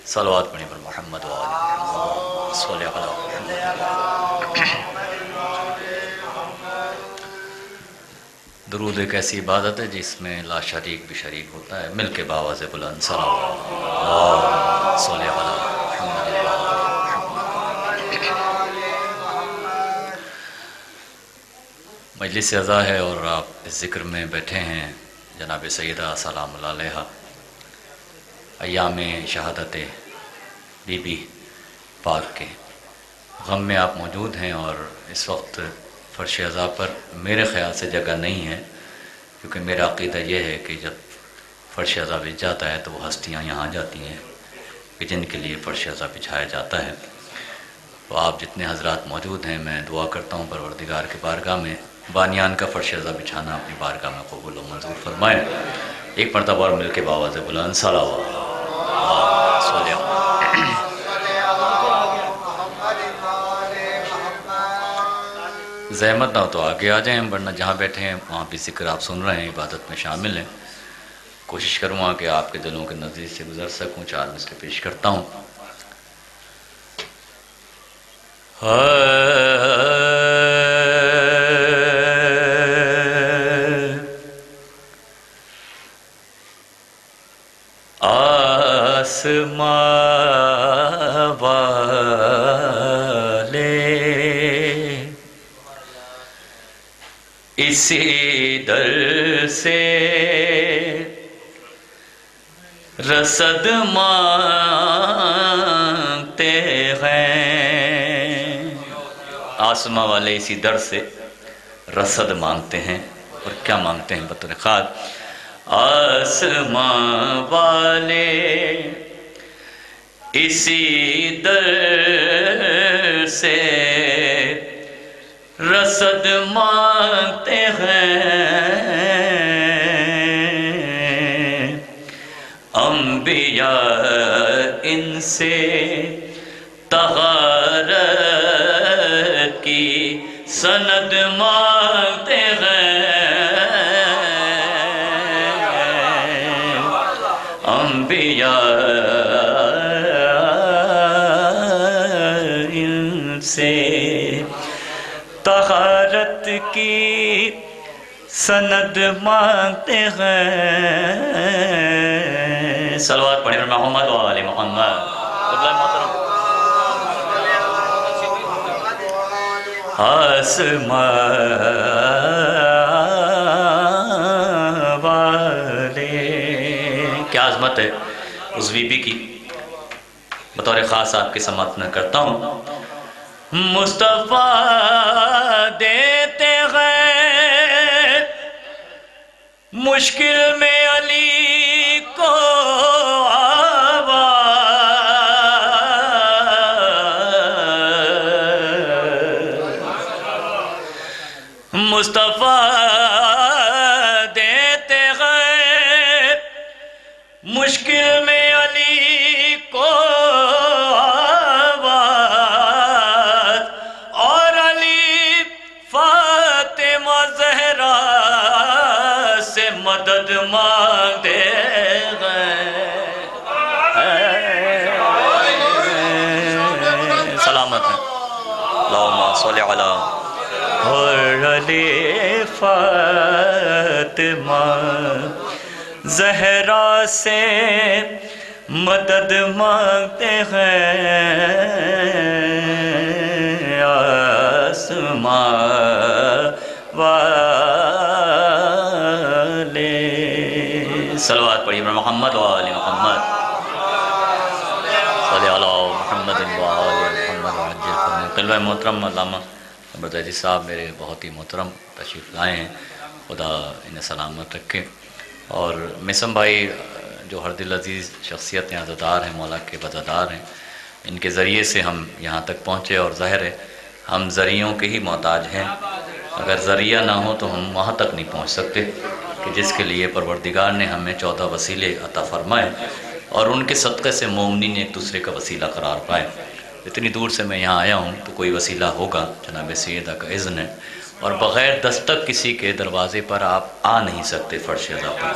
صلوات پڑھیں پر محمد و آلہ صلی اللہ علیہ وسلم۔ درود ایک ایسی عبادت ہے جس میں لا شریک بھی شریک ہوتا ہے، مل کے باواز بلند صلوات صلی اللہ علیہ مجلس اعزا ہے اور آپ اس ذکر میں بیٹھے ہیں جناب سیدہ سلام اللہ علیہا، ایام شہادت بی بی پاک کے غم میں آپ موجود ہیں، اور اس وقت فرش اعزا پر میرے خیال سے جگہ نہیں ہے، کیونکہ میرا عقیدہ یہ ہے کہ جب فرش اعزا بچھ جاتا ہے تو وہ ہستیاں یہاں جاتی ہیں کہ جن کے لیے فرش اعزا بچھایا جاتا ہے۔ تو آپ جتنے حضرات موجود ہیں، میں دعا کرتا ہوں پروردگار کے بارگاہ میں بانیان کا فرش اعزا بچھانا اپنی بارگاہ میں قبول و منظور فرمائے۔ ایک مرتبہ اور مل کے باواز بلند صلوات صلی اللہ۔ زحمت نہ ہو تو آگے آ جائیں، ورنہ جہاں بیٹھے ہیں وہاں بھی ذکر آپ سن رہے ہیں، عبادت میں شامل ہیں۔ کوشش کروں گا کہ آپ کے دلوں کے نزدیک سے گزر سکوں۔ چار مثلیں پیش کرتا ہوں۔ آسماں والے اسی در سے رسد مانگتے ہیں، آسماں والے اسی در سے رسد مانگتے ہیں، اور کیا مانگتے ہیں بطور خاص؟ آسماں والے اسی در سے رسد مانگتے ہیں، انبیاء ان سے طہارت کی سند مانگتے ہیں، انبیاء ان سے طہارت کی سند مانگتے ہیں۔ صلوات پڑھیں محمد و آل محمد۔ آسماں والے، کیا عظمت ہے اس بی بی کی، بطور خاص آپ کی سماعت میں کرتا ہوں۔ مصطفیٰ دیتے ہیں مشکل میں علی کو آواز، مصطفیٰ دیتے ہیں مشکل میں علی کو آواز، اور علی فاطمہ زہرا سے مدد مانگتے ہیں۔ سلامت ہیں، اللہم صلی علی۔ اور علی فاطمہ زہرا سے مدد مانگتے ہیں، آسماں والے۔ صلوات پڑھیے محمد و آل محمد۔ صلی علی محمد و آل محمد وعجل فرمائے۔ قلوہ محترم علامہ بردیجی صاحب میرے بہت ہی محترم تشریف لائے ہیں، خدا انہیں سلامت رکھے۔ اور مسم بھائی جو ہر دل عزیز شخصیت ہیں، عزادار ہیں، مولا کے وفادار ہیں، ان کے ذریعے سے ہم یہاں تک پہنچے، اور ظاہر ہے ہم ذریعوں کے ہی محتاج ہیں۔ اگر ذریعہ نہ ہو تو ہم وہاں تک نہیں پہنچ سکتے کہ جس کے لیے پروردگار نے ہمیں 14 وسیلے عطا فرمائے، اور ان کے صدقے سے مومنین ایک دوسرے کا وسیلہ قرار پائے۔ اتنی دور سے میں یہاں آیا ہوں تو کوئی وسیلہ ہوگا، جناب سیدہ کا اذن ہے، اور بغیر دستک کسی کے دروازے پر آپ آ نہیں سکتے فرش اعزا پر۔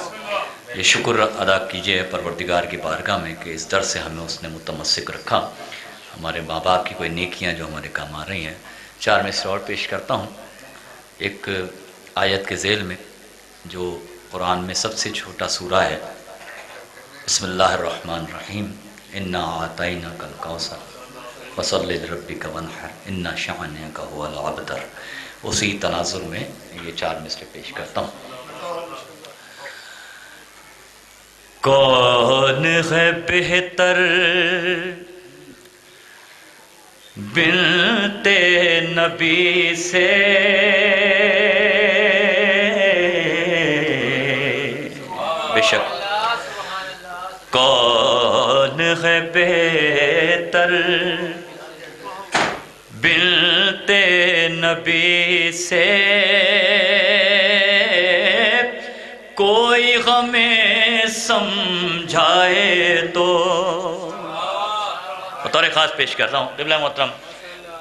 یہ شکر ادا کیجئے پروردگار کی بارگاہ میں کہ اس در سے ہمیں اس نے متمسک رکھا، ہمارے ماں باپ کی کوئی نیکیاں جو ہمارے کام آ رہی ہیں۔ 4 مصرع اور پیش کرتا ہوں ایک آیت کے ذیل میں جو قرآن میں سب سے چھوٹا سورہ ہے۔ بسم اللہ الرحمن الرحیم، انا اعطیناک الکوثر فصلی لربک وانحر ان شانئک ھو الابتر۔ اسی تناظر میں یہ 4 مصرع پیش کرتا ہوں۔ کون ہے بہتر بنت نبی سے، بے شک کون ہے بہتر بنت نبی سے، کوئی ہمیں سمجھائے تو۔ بطور خاص پیش کر رہا ہوں قبلہ محترم،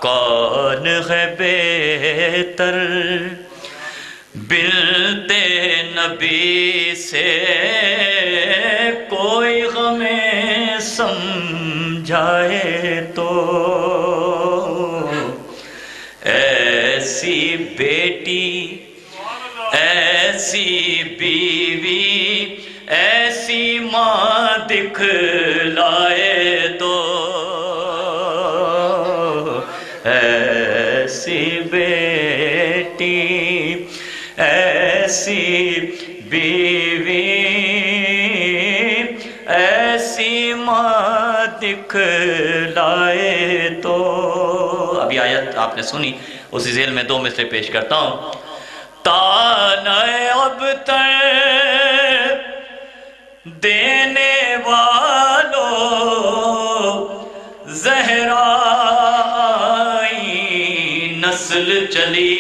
کون ہے بہتر بنت نبی سے، کوئی ہمیں سمجھائے تو، ایسی بیٹی ایسی بیوی ایسی ماں دکھلائے تو، ایسی بیٹی ایسی بیوی ایسی ماں دکھلائے تو۔ ابھی آیت آپ نے سنی، اسی ذیل میں 2 مصرع پیش کرتا ہوں۔ تانے ابتر دینے والو زہرا آئی نسل چلی،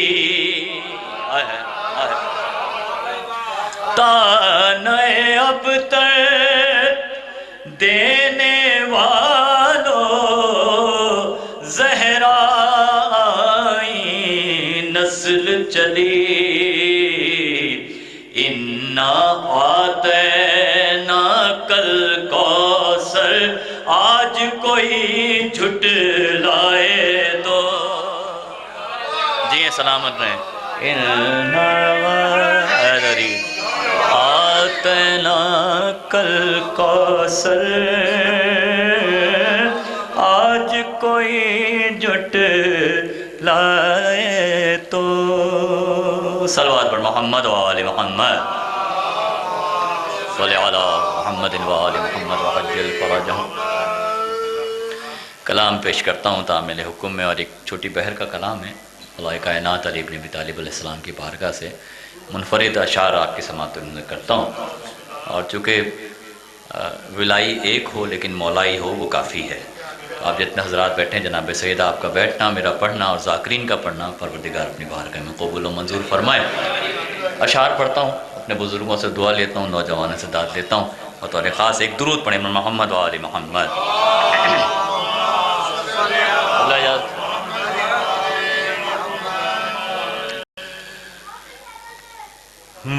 تانے ابتر دینے والو زہرا آئی نسل چلی، اِنَّا أَعْطَيْنَاكَ الْكَوْثَرَ، آج کوئی جھٹلائے تو۔ جی سلامت رہیں۔ أَعْطَيْنَاكَ الْكَوْثَرَ، آج کوئی جھٹلائے تو۔ صلوات پر محمد و آل محمد، صلی علی محمد و آل محمد وعجل فرجہم۔ کلام پیش کرتا ہوں تعمیل حکم میں، اور ایک چھوٹی بہر کا کلام ہے اللہ کائنات علی ابن ابی طالب علیہ السلام کی بارگاہ سے منفرد اشعار آپ کی سماعت میں کرتا ہوں، اور چونکہ ولائی ایک ہو لیکن مولائی ہو وہ کافی ہے۔ آپ جتنے حضرات بیٹھے ہیں، جناب سیدہ آپ کا بیٹھنا، میرا پڑھنا اور ذاکرین کا پڑھنا پروردگار اپنی بارگاہ میں قبول و منظور فرمائے۔ اشعار پڑھتا ہوں، اپنے بزرگوں سے دعا لیتا ہوں، نوجوانوں سے داد لیتا ہوں، اور بطور خاص ایک درود پڑھیں محمد و آل محمد۔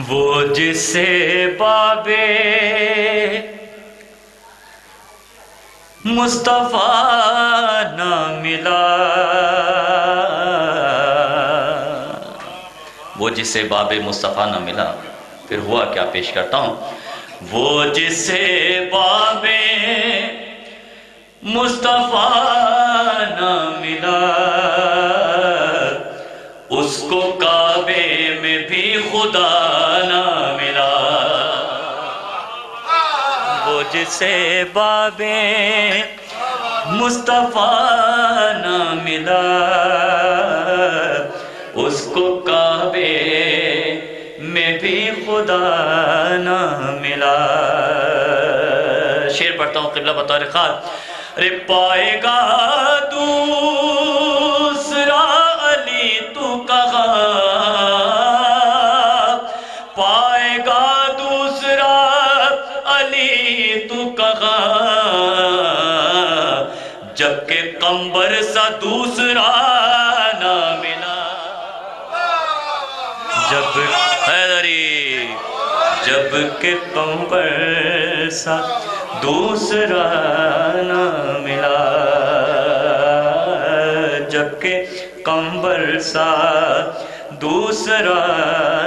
وہ جسے بابِ مصطفیٰ نہ ملا، وہ جسے باب مصطفیٰ نہ ملا، پھر ہوا کیا پیش کرتا ہوں۔ وہ جسے باب مصطفیٰ نہ ملا، اس کو کعبے میں بھی خدا نہ ملا۔ وہ جسے باب مصطفیٰ نہ ملا، اس کو کعبے میں بھی خدا نہ ملا۔ شعر پڑھتا ہوں قبلہ بطور خاص۔ رے پائے گا دوسرا علی تو کہاں، پائے گا دوسرا علی تو کہاں، جبکہ قمبر سا دوسرا نہ ملا۔ جب حیدری جب کہ قمر سا دوسرا نہ ملا، جب کہ قمر سا دوسرا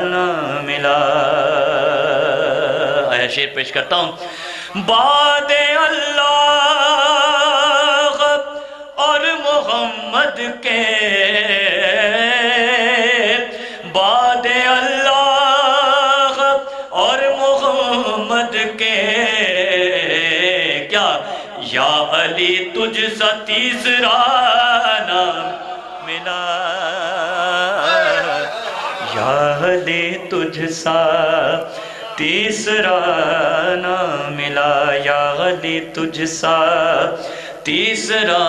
نہ ملا۔ آیا شعر پیش کرتا ہوں۔ بعد اللہ اور محمد کے، بعد اللہ اور محمد کے، کیا یا علی تجھ سا تیسرا نہ ملا، یا علی تجھ سا تیسرا نہ ملا، یا علی تجھ سا تیسرا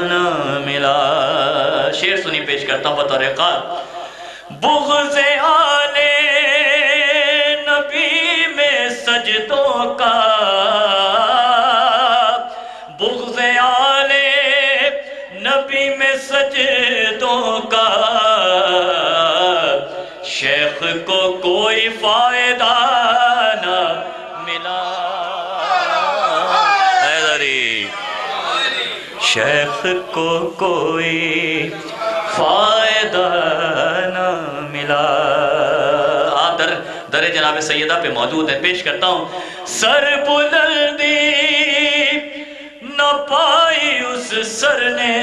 نہ ملا۔ شعر سنی پیش کرتا ہوں بطور قال۔ بغض آل نبی میں سجدوں کا، بغض آل نبی میں سجدوں کا، شیخ کو کوئی فائدہ نہ ملا، حیدری شیخ کو کوئی فائدہ نہ ملا۔ آپ در جناب سیدہ پہ موجود ہیں، پیش کرتا ہوں۔ سر بلندی نہ پائی اس سر نے،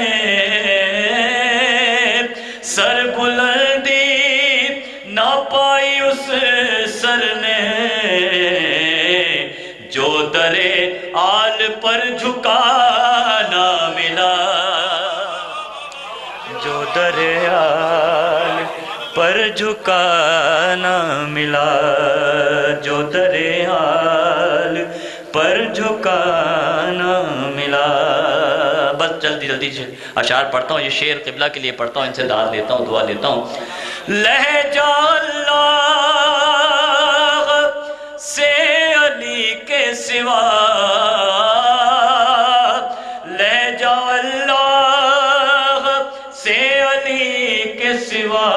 سر بلندی نہ پائی اس سر نے، جو در آل پر جھکا نہ ملا، جو در آل پر جھکا نہ ملا، جو در آل پر جھکا نہ ملا۔ بس جلدی جلدی اشعار پڑھتا ہوں، یہ شعر قبلہ کے لیے پڑھتا ہوں، ان سے دعا لیتا ہوں، دعا لیتا ہوں۔ لہجہ اللہ سے علی کے سوا، لہجہ اللہ سے علی کے سوا،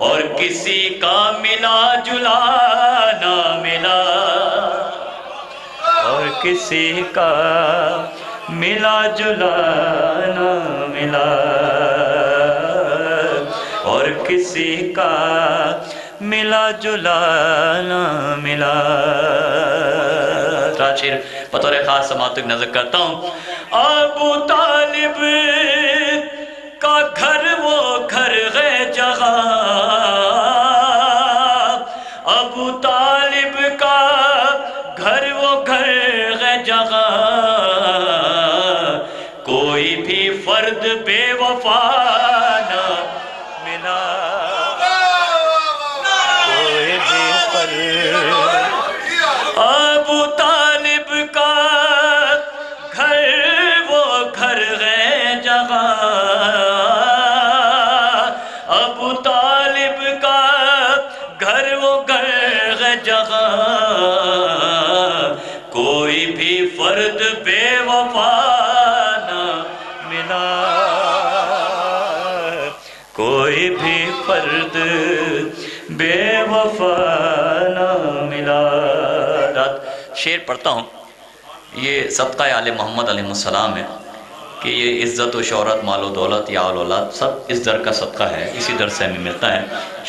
اور کسی کا ملا جلا نہ ملا، اور کسی کا ملا جلا نہ ملا، اور کسی کا ملا جلا نہ ملا۔ شعر بطور خاص سماعت تک نظر کرتا ہوں۔ ابو طالب کا گھر وہ گھر ہے جہاں، ابو طالب کا گھر وہ گھر ہے جہاں، کوئی بھی فرد بے وفا نہ ملا، کوئی بھی فرد۔ ابو طالب کا گھر وہ گھر ہے جہاں، ابو طالب کا گھر وہ گھر ہے جہاں، کوئی بھی فرد بے وفا نہ ملا، کوئی بھی فرد بے وفا نہ ملا۔ شعر پڑھتا ہوں، یہ صدقہ آل محمد علیہ السلام ہے کہ یہ عزت و شہرت، مال و دولت یا اولاد سب اس در کا صدقہ ہے، اسی در سے ہمیں ملتا ہے۔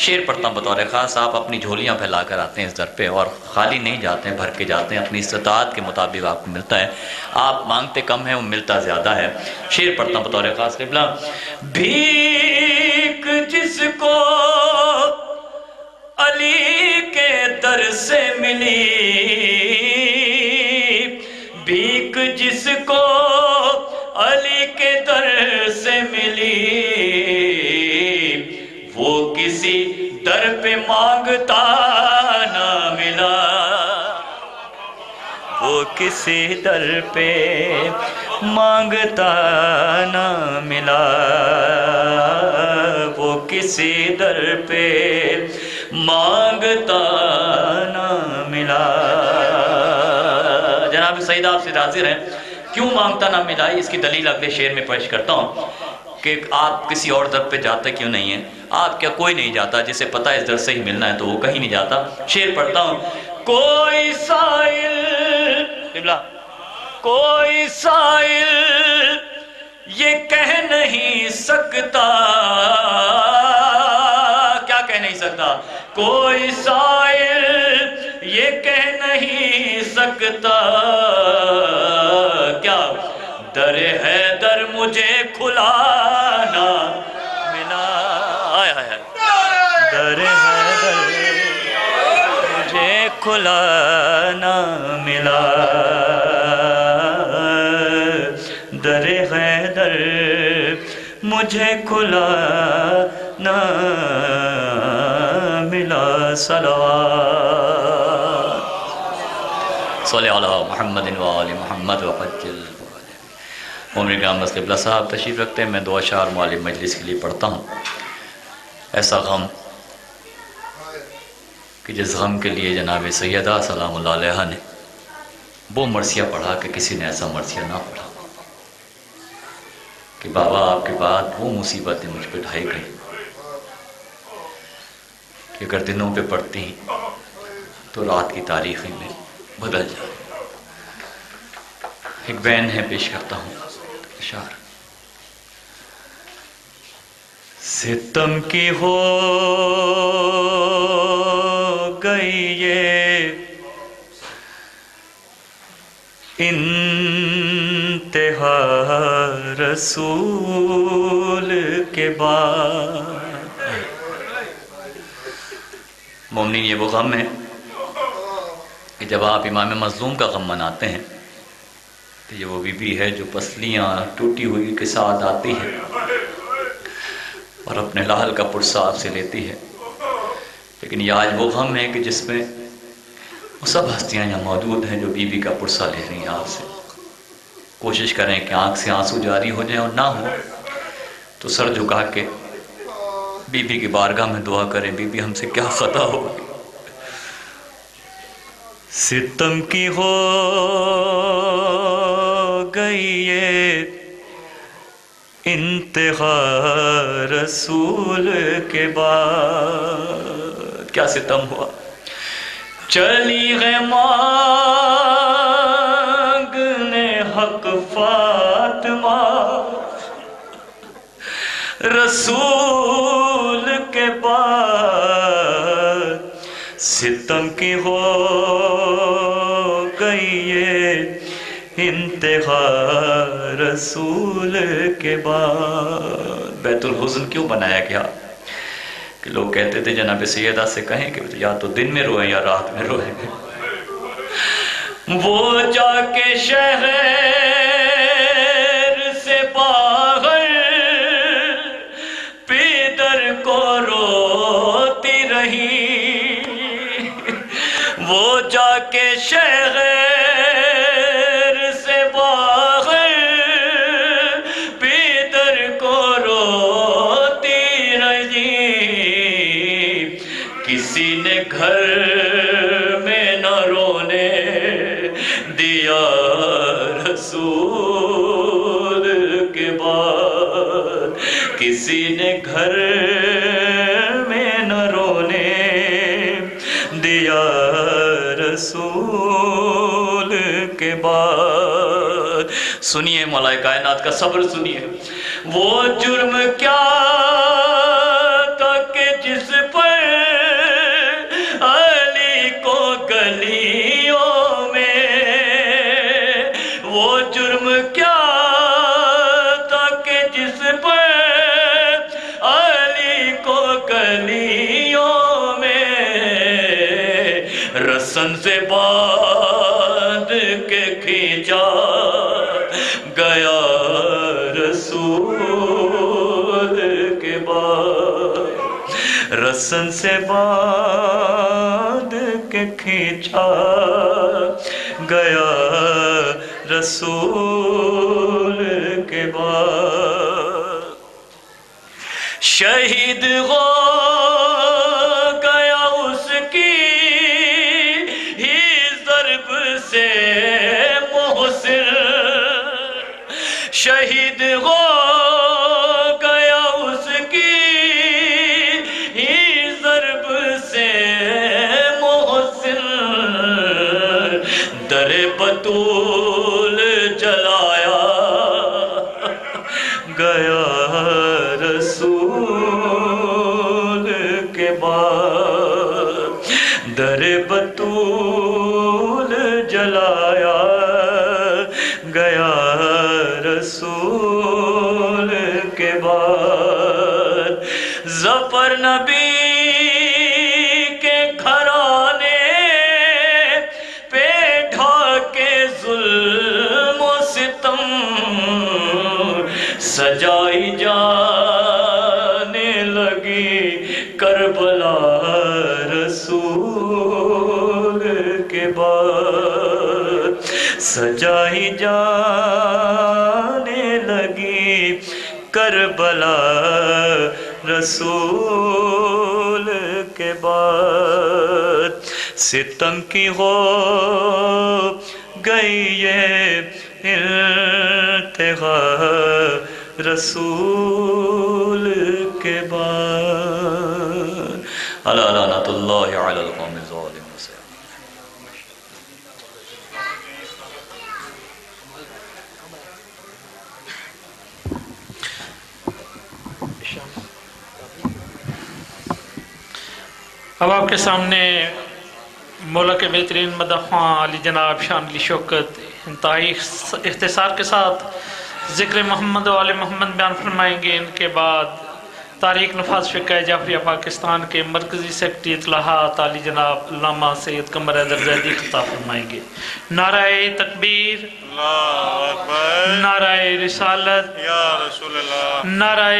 شعر پڑھتا ہوں بطور خاص۔ آپ اپنی جھولیاں پھیلا کر آتے ہیں اس در پہ، اور خالی نہیں جاتے ہیں، بھر کے جاتے ہیں، اپنی استطاعت کے مطابق آپ کو ملتا ہے۔ آپ مانگتے کم ہیں، وہ ملتا زیادہ ہے۔ شعر پڑھتا ہوں بطور خاص۔ قبلہ بھیک جس کو علی کے در سے ملی، بھیک جس کو علی کے در سے ملی، وہ کسی در پہ مانگتا نہ ملا، وہ کسی در پہ مانگتا نہ ملا، وہ کسی در پہ مانگتا نہ ملا۔ جناب سیدہ آپ سے حاضر ہیں، کیوں مانگتا نہ ملا؟ اس کی دلیل اگلے شعر میں پیش کرتا ہوں کہ آپ کسی اور در پہ جاتے کیوں نہیں ہیں؟ آپ کیا کوئی نہیں جاتا؟ جسے پتہ ہے اس در سے ہی ملنا ہے تو وہ کہیں نہیں جاتا۔ شعر پڑھتا ہوں۔ کوئی سائل قبلہ، کوئی سائل یہ کہہ نہیں سکتا، کیا کہہ نہیں سکتا؟ کوئی سائل یہ کہہ نہیں سکتا کیا در حیدر مجھے کھلا نہ ملا، در حیدر مجھے کھلا نہ ملا، در حیدر مجھے کھلا نہ ملا۔ صلوات صلی علی محمد و آل محمد و عجل۔ عمر کرام قبلہ صاحب تشریف رکھتے ہیں، میں دو اشعار معلم مجلس کے لیے پڑھتا ہوں۔ ایسا غم کہ جس غم کے لیے جناب سیدہ سلام اللہ علیہ نے وہ مرثیہ پڑھا کہ کسی نے ایسا مرثیہ نہ پڑھا، کہ بابا آپ کے بعد وہ مصیبتیں مجھ پہ ڈھائی گئی کہ اگر دنوں پہ پڑھتی تو رات کی تاریخی میں بدل جائے۔ ایک بین ہے، پیش کرتا ہوں اشعار۔ ستم کی ہو گئی یہ انتہا رسول کے بعد۔ مومنین یہ وہ غم ہے کہ جب آپ امام مظلوم کا غم مناتے ہیں تو یہ وہ بی بی ہے جو پسلیاں ٹوٹی ہوئی کے ساتھ آتی ہے اور اپنے لال کا پرسہ آپ سے لیتی ہے، لیکن یہ آج وہ غم ہے کہ جس میں وہ سب ہستیاں یہاں موجود ہیں جو بی بی کا پرسہ لے رہی ہیں آپ سے۔ کوشش کریں کہ آنکھ سے آنسو جاری ہو جائیں، اور نہ ہو تو سر جھکا کے بی بی کی بارگاہ میں دعا کریں، بی بی ہم سے کیا خطا ہوگی۔ ستم کی ہو گئی یہ انتہا رسول کے بعد۔ کیا ستم ہوا؟ چلی ہے مانگنے حق فاطمہ رسول کے بعد، ستم کی ہو گئی یہ انتہا رسول کے بعد۔ بیت الحزن کیوں بنایا گیا؟ کہ لوگ کہتے تھے جناب سیدہ سے کہیں کہ یا تو دن میں روئیں یا رات میں روئیں۔ وہ جا کے شہر سے باہر پیدر کو روتی رہی، وہ جا کے شہر سے باہر پیدر کو روتی رہی، کسی نے گھر میں نہ رونے دیا رسول کے بعد، کسی نے گھر میں نہ رونے دیا رسول کے بعد۔ سنیے مولا کائنات کا صبر سنیے۔ وہ جرم کیا تھا کہ جس پر علی کو گلیوں میں، وہ جرم کیا تھا کہ جس پر علی کو گلیوں میں رسن سے باندھ کے کھینچا گیا رسول کے بعد، رسن سے باندھ کے کھینچا گیا رسول کے بعد۔ شہید ہو گیا اس کی ہی ضرب سے محسن، شہید ہو کے بعد در بطول جلایا گیا رسول کے بعد ظفر نبی کے گھرانے پہ ڈھاکے ظلم و ستم سجائی جانے لگی کربلا رسول کے بعد سجائی جانے لگی کربلا رسول کے بعد ستم کی ہو گئی یہ انتہا رسول کے بعد الا لعنت اللہ علی القوم الظالمین. اب آپ کے سامنے مولا کے بہترین مدحواں علی جناب شان علی شوکت انتہائی اختصار کے ساتھ ذکر محمد و آل محمد بیان فرمائیں گے. ان کے بعد تاریخ نفاذ فقہ جعفریہ پاکستان کے مرکزی سیکرٹری اطلاعات علی جناب علامہ سید قمر حیدر زیدی خطاب فرمائیں گے. نعرہ تکبیر، اللہ اکبر، نعرہ رسالت، یا رسول اللہ، نعرہ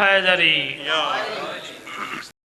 حیدری. یا